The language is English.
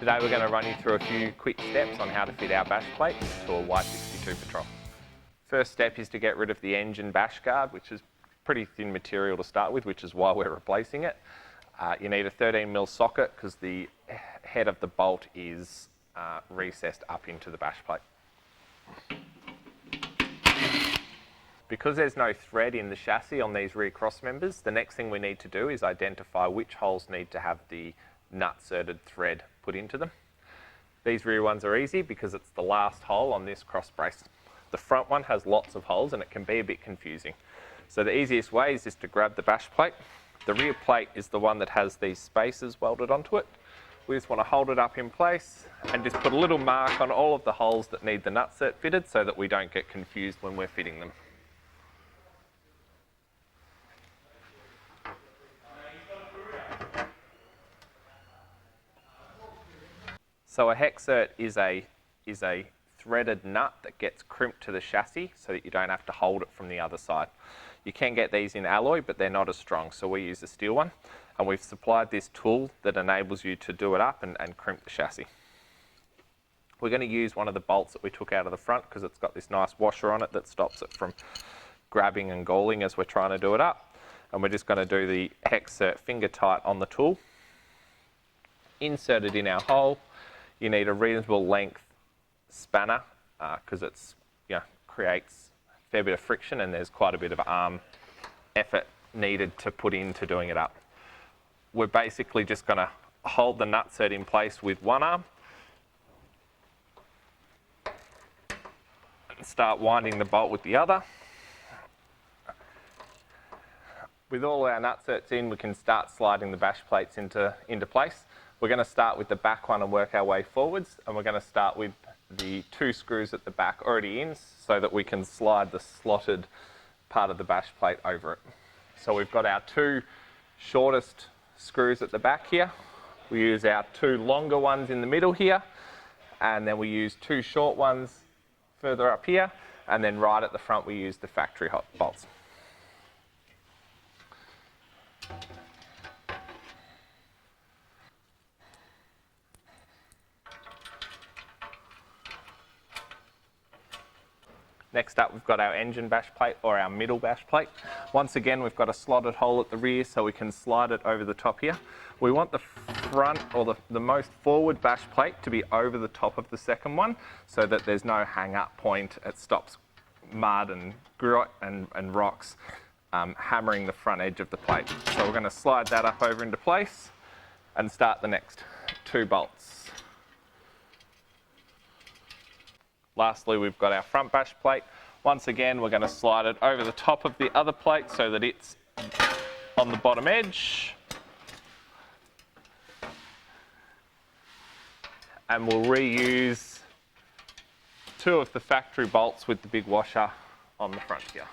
Today we're going to run you through a few quick steps on how to fit our bash plate to a Y62 Patrol. First step is to get rid of the engine bash guard, which is pretty thin material to start with, which is why we're replacing it. You need a 13mm socket because the head of the bolt is recessed up into the bash plate. Because there's no thread in the chassis on these rear cross members, the next thing we need to do is identify which holes need to have the nut-serted thread put into them. These rear ones are easy because it's the last hole on this cross brace. The front one has lots of holes and it can be a bit confusing. So the easiest way is just to grab the bash plate. The rear plate is the one that has these spacers welded onto it. We just want to hold it up in place and just put a little mark on all of the holes that need the nutsert fitted so that we don't get confused when we're fitting them. So a hexert is a threaded nut that gets crimped to the chassis so that you don't have to hold it from the other side. You can get these in alloy, but they're not as strong, so we use a steel one. And we've supplied this tool that enables you to do it up and crimp the chassis. We're going to use one of the bolts that we took out of the front because it's got this nice washer on it that stops it from grabbing and galling as we're trying to do it up. And we're just going to do the hexert finger tight on the tool. Insert it in our hole. You need a reasonable length spanner because it's creates a fair bit of friction and there's quite a bit of arm effort needed to put into doing it up. We're basically just going to hold the nutsert in place with one arm and start winding the bolt with the other. With all our nutserts in, we can start sliding the bash plates into place. We're going to start with the back one and work our way forwards, and we're going to start with the two screws at the back already in so that we can slide the slotted part of the bash plate over it. So we've got our two shortest screws at the back here. We use our two longer ones in the middle here, and then we use two short ones further up here, and then right at the front we use the factory hot bolts. Next up, we've got our engine bash plate or our middle bash plate. Once again, we've got a slotted hole at the rear so we can slide it over the top here. We want the front or the most forward bash plate to be over the top of the second one so that there's no hang-up point. It stops mud and grit and rocks hammering the front edge of the plate. So we're going to slide that up over into place and start the next two bolts. Lastly, we've got our front bash plate. Once again, we're going to slide it over the top of the other plate so that it's on the bottom edge. And we'll reuse two of the factory bolts with the big washer on the front here.